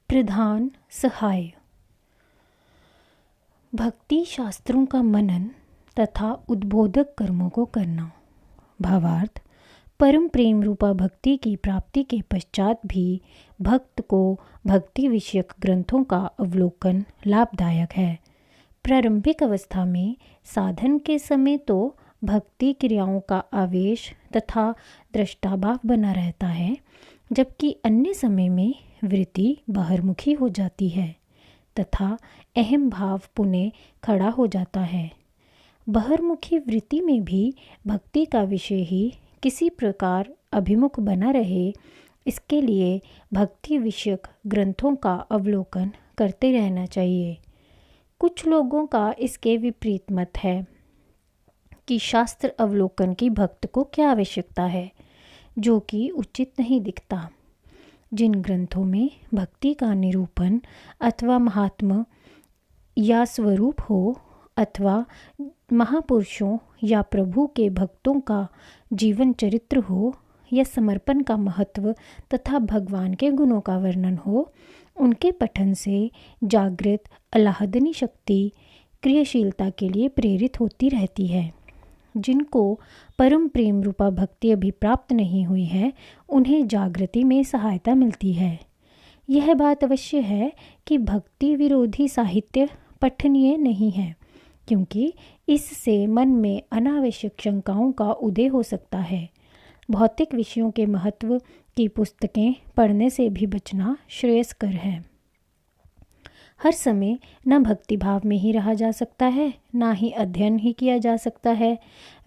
प्रधान सहाय। भक्ति शास्त्रों का मनन तथा उद्बोधक कर्मों को करना। भावार्थ, परम प्रेम रूपा भक्ति की प्राप्ति के पश्चात भी भक्त को भक्ति विषयक ग्रंथों का अवलोकन लाभदायक है। प्रारंभिक अवस्था में साधन के समय तो भक्ति क्रियाओं का आवेश तथा दृष्टाभाव बना रहता है, जबकि अन्य समय में वृत्ति बाहरमुखी हो जाती है तथा अहम भाव पुनः खड़ा हो जाता है। बाहरमुखी वृत्ति में भी भक्ति का विषय ही किसी प्रकार अभिमुख बना रहे, इसके लिए भक्ति विषयक ग्रंथों का अवलोकन करते रहना चाहिए। कुछ लोगों का इसके विपरीत मत है कि शास्त्र अवलोकन की भक्त को क्या आवश्यकता है, जो कि उचित नहीं दिखता। जिन ग्रंथों में भक्ति का निरूपण अथवा महात्मा या स्वरूप हो अथवा महापुरुषों या प्रभु के भक्तों का जीवन चरित्र हो या समर्पण का महत्व तथा भगवान के गुणों का वर्णन हो, उनके पठन से जागृत अल्लाहदनी शक्ति क्रियाशीलता के लिए प्रेरित होती रहती है। जिनको परम प्रेम रूपा भक्ति अभी प्राप्त नहीं हुई है, उन्हें जागृति में सहायता मिलती है। यह बात अवश्य है कि भक्ति विरोधी साहित्य पठनीय नहीं है, क्योंकि इससे मन में अनावश्यक शंकाओं का उदय हो सकता है। भौतिक विषयों के महत्व की पुस्तकें पढ़ने से भी बचना श्रेयस्कर है। हर समय न भक्ति भाव में ही रहा जा सकता है, ना ही अध्ययन ही किया जा सकता है।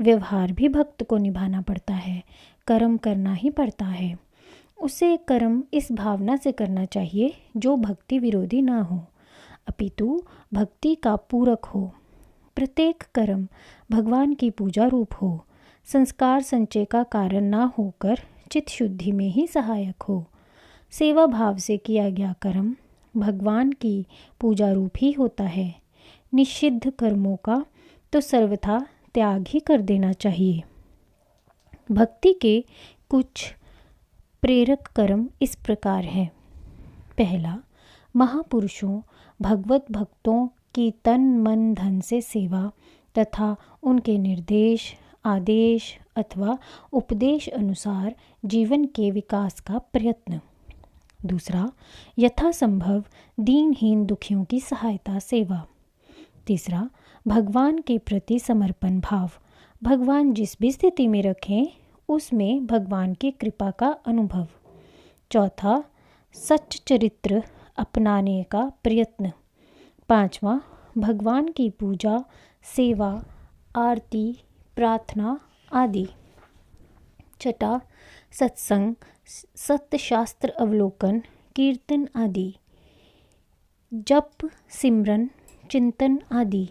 व्यवहार भी भक्त को निभाना पड़ता है, कर्म करना ही पड़ता है। उसे कर्म इस भावना से करना चाहिए जो भक्ति विरोधी ना हो, अपितु भक्ति का पूरक हो। प्रत्येक कर्म भगवान की पूजा रूप हो, संस्कार संचय का कारण ना होकर चित्त शुद्धि में ही सहायक हो। सेवा भाव से किया गया कर्म भगवान की पूजा रूप ही होता है। निषिद्ध कर्मों का तो सर्वथा त्याग ही कर देना चाहिए। भक्ति के कुछ प्रेरक कर्म इस प्रकार हैं। पहला, महापुरुषों भगवत भक्तों की तन मन धन से सेवा तथा उनके निर्देश आदेश अथवा उपदेश अनुसार जीवन के विकास का प्रयत्न। दूसरा, यथासंभव दीनहीन दुखियों की सहायता सेवा। तीसरा, भगवान के प्रति समर्पण भाव, भगवान जिस भी स्थिति में रखें उसमें भगवान की कृपा का अनुभव। चौथा, सच्च चरित्र अपनाने का प्रयत्न। पांचवा, भगवान की पूजा सेवा आरती प्रार्थना आदि। छठा, सत्संग सत्यशास्त्र अवलोकन कीर्तन आदि, जप सिमरन चिंतन आदि।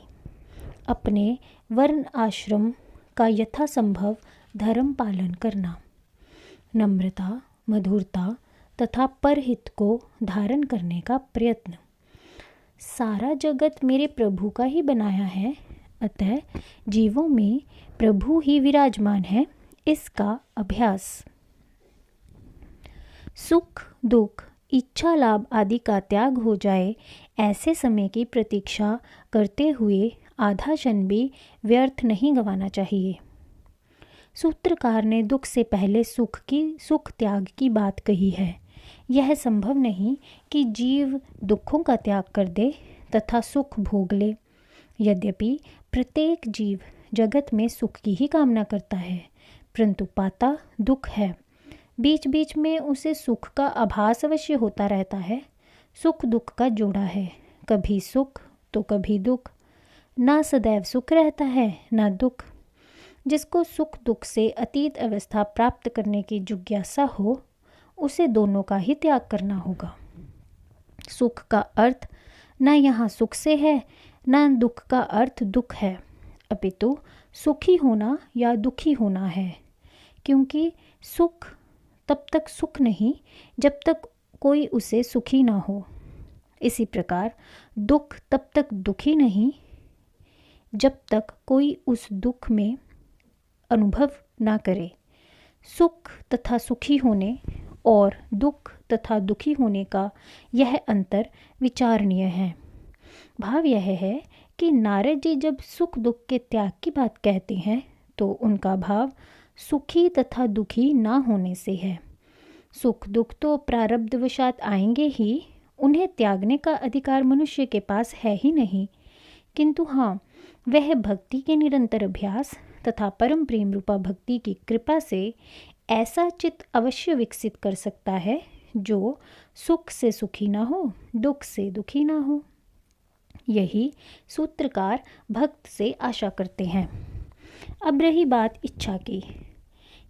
अपने वर्ण आश्रम का यथासंभव धर्म पालन करना। नम्रता मधुरता तथा परहित को धारण करने का प्रयत्न। सारा जगत मेरे प्रभु का ही बनाया है, अतः जीवों में प्रभु ही विराजमान है, इसका अभ्यास। सुख दुख इच्छा लाभ आदि का त्याग हो जाए, ऐसे समय की प्रतीक्षा करते हुए आधा क्षण भी व्यर्थ नहीं गंवाना चाहिए। सूत्रकार ने दुख से पहले सुख त्याग की बात कही है। यह संभव नहीं कि जीव दुखों का त्याग कर दे तथा सुख भोग ले। यद्यपि प्रत्येक जीव जगत में सुख की ही कामना करता है, परंतु पाता दुख है। बीच बीच में उसे सुख का आभास अवश्य होता रहता है। सुख दुख का जोड़ा है, कभी सुख तो कभी दुख। ना सदैव सुख रहता है ना दुख। जिसको सुख दुख से अतीत अवस्था प्राप्त करने की जिज्ञासा हो, उसे दोनों का ही त्याग करना होगा। सुख का अर्थ न यहाँ सुख से है, न दुख का अर्थ दुख है, अपितु सुखी होना या दुखी होना है। क्योंकि सुख तब तक सुख नहीं जब तक कोई उसे सुखी ना हो। इसी प्रकार दुख तब तक दुखी नहीं जब तक कोई उस दुख में अनुभव ना करे। सुख तथा सुखी होने और दुख तथा दुखी होने का यह अंतर विचारणीय है। भाव यह है कि नारद जी जब सुख दुख के त्याग की बात कहते हैं तो उनका भाव सुखी तथा दुखी ना होने से है। सुख दुख तो प्रारब्धवशात आएंगे ही, उन्हें त्यागने का अधिकार मनुष्य के पास है ही नहीं, किंतु हाँ, वह भक्ति के निरंतर अभ्यास तथा परम प्रेम रूपा भक्ति की कृपा से ऐसा चित्त अवश्य विकसित कर सकता है जो सुख से सुखी ना हो, दुख से दुखी ना हो। यही सूत्रकार भक्त से आशा करते हैं। अब रही बात इच्छा की,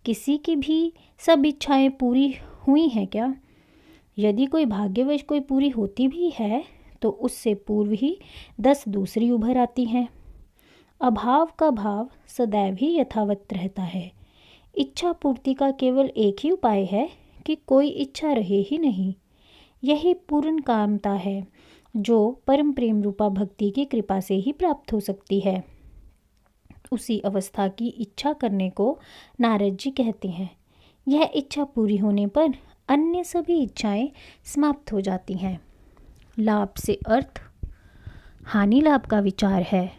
किसी की भी सब इच्छाएं पूरी हुई हैं क्या? यदि कोई भाग्यवश कोई पूरी होती भी है तो उससे पूर्व ही 10 दूसरी उभर आती हैं। अभाव का भाव सदैव ही यथावत रहता है। इच्छा पूर्ति का केवल एक ही उपाय है कि कोई इच्छा रहे ही नहीं। यही पूर्ण कामता है जो परम प्रेम रूपा भक्ति की कृपा से ही प्राप्त हो सकती है। उसी अवस्था की इच्छा करने को नारद जी कहते हैं। यह इच्छा पूरी होने पर अन्य सभी इच्छाएं समाप्त हो जाती हैं। लाभ से अर्थ हानि लाभ का विचार है,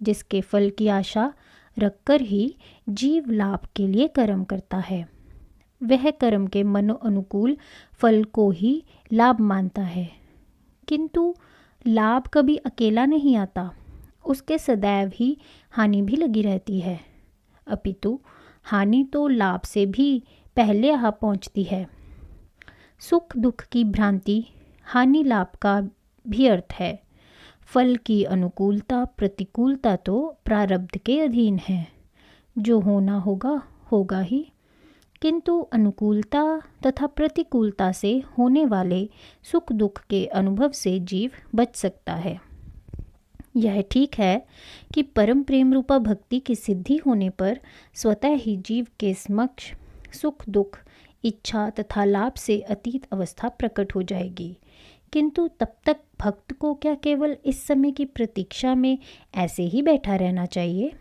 जिसके फल की आशा रखकर ही जीव लाभ के लिए कर्म करता है। वह कर्म के मनो अनुकूल फल को ही लाभ मानता है, किंतु लाभ कभी अकेला नहीं आता, उसके सदैव ही हानि भी लगी रहती है। अपितु हानि तो लाभ से भी पहले आ पहुंचती है। सुख दुख की भ्रांति हानि लाभ का भी अर्थ है। फल की अनुकूलता प्रतिकूलता तो प्रारब्ध के अधीन है, जो होना होगा होगा ही, किंतु अनुकूलता तथा प्रतिकूलता से होने वाले सुख दुख के अनुभव से जीव बच सकता है। यह ठीक है कि परम प्रेम रूपा भक्ति की सिद्धि होने पर स्वतः ही जीव के समक्ष सुख दुख इच्छा तथा लाभ से अतीत अवस्था प्रकट हो जाएगी, किंतु तब तक भक्त को क्या केवल इस समय की प्रतीक्षा में ऐसे ही बैठा रहना चाहिए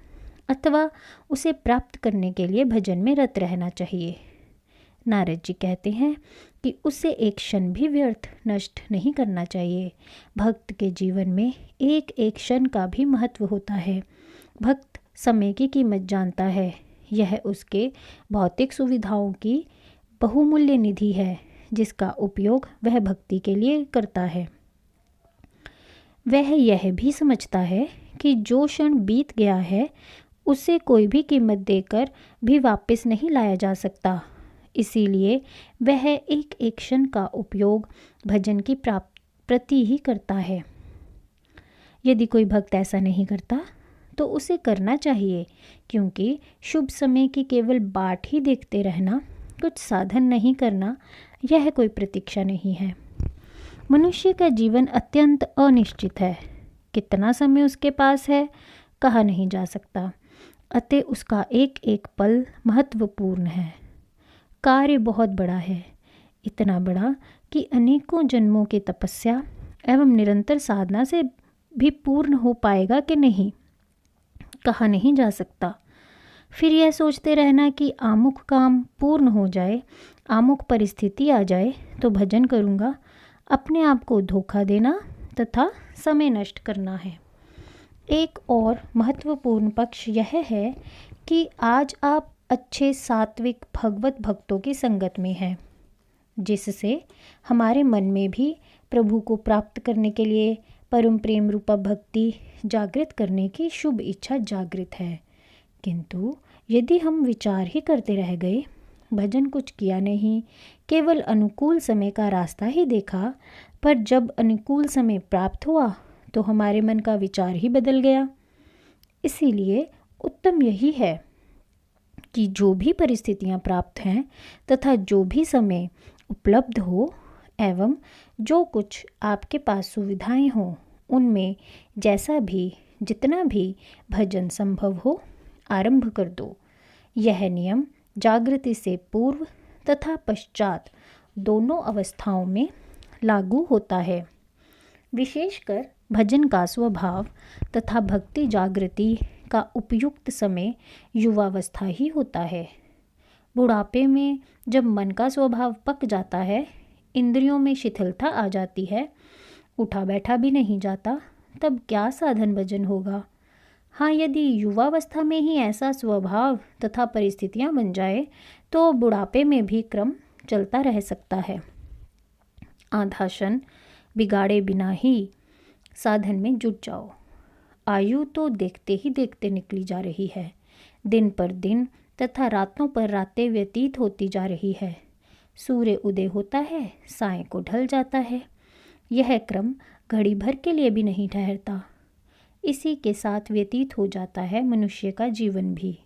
अथवा उसे प्राप्त करने के लिए भजन में रत रहना चाहिए? नारद जी कहते हैं कि उसे एक क्षण भी व्यर्थ नष्ट नहीं करना चाहिए। भक्त के जीवन में एक एक क्षण का भी महत्व होता है। भक्त समय की कीमत जानता है। यह उसके भौतिक सुविधाओं की बहुमूल्य निधि है, जिसका उपयोग वह भक्ति के लिए करता है। वह यह भी समझता है कि जो क्षण बीत गया है उसे कोई भी कीमत देकर भी वापस नहीं लाया जा सकता। इसीलिए वह एक एक क्षण का उपयोग भजन की प्रति ही करता है। यदि कोई भक्त ऐसा नहीं करता तो उसे करना चाहिए, क्योंकि शुभ समय की केवल बाट ही देखते रहना, कुछ साधन नहीं करना, यह कोई प्रतीक्षा नहीं है। मनुष्य का जीवन अत्यंत अनिश्चित है। कितना समय उसके पास है कहा नहीं जा सकता, अतः उसका एक एक पल महत्वपूर्ण है। कार्य बहुत बड़ा है, इतना बड़ा कि अनेकों जन्मों की तपस्या एवं निरंतर साधना से भी पूर्ण हो पाएगा कि नहीं कहा नहीं जा सकता। फिर यह सोचते रहना कि आमुख काम पूर्ण हो जाए, आमुख परिस्थिति आ जाए तो भजन करूँगा, अपने आप को धोखा देना तथा समय नष्ट करना है। एक और महत्वपूर्ण पक्ष यह है कि आज आप अच्छे सात्विक भगवत भक्तों की संगत में हैं, जिससे हमारे मन में भी प्रभु को प्राप्त करने के लिए परम प्रेम रूपा भक्ति जागृत करने की शुभ इच्छा जागृत है। किंतु यदि हम विचार ही करते रह गए, भजन कुछ किया नहीं, केवल अनुकूल समय का रास्ता ही देखा, पर जब अनुकूल समय प्राप्त हुआ तो हमारे मन का विचार ही बदल गया। इसीलिए उत्तम यही है कि जो भी परिस्थितियां प्राप्त हैं तथा जो भी समय उपलब्ध हो एवं जो कुछ आपके पास सुविधाएं हों, उनमें जैसा भी जितना भी भजन संभव हो आरंभ कर दो। यह नियम जागृति से पूर्व तथा पश्चात दोनों अवस्थाओं में लागू होता है। विशेषकर भजन का स्वभाव तथा भक्ति जागृति का उपयुक्त समय युवावस्था ही होता है। बुढ़ापे में जब मन का स्वभाव पक जाता है, इंद्रियों में शिथिलता आ जाती है, उठा बैठा भी नहीं जाता, तब क्या साधन भजन होगा। हाँ, यदि युवावस्था में ही ऐसा स्वभाव तथा परिस्थितियाँ बन जाए तो बुढ़ापे में भी क्रम चलता रह सकता है। आधाशन बिगाड़े बिना ही साधन में जुट जाओ। आयु तो देखते ही देखते निकली जा रही है, दिन पर दिन तथा रातों पर रातें व्यतीत होती जा रही है। सूर्य उदय होता है, साय को ढल जाता है। यह क्रम घड़ी भर के लिए भी नहीं ठहरता। इसी के साथ व्यतीत हो जाता है मनुष्य का जीवन भी।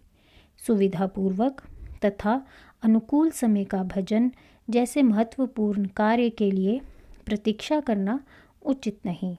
सुविधापूर्वक तथा अनुकूल समय का भजन जैसे महत्वपूर्ण कार्य के लिए प्रतीक्षा करना उचित नहीं।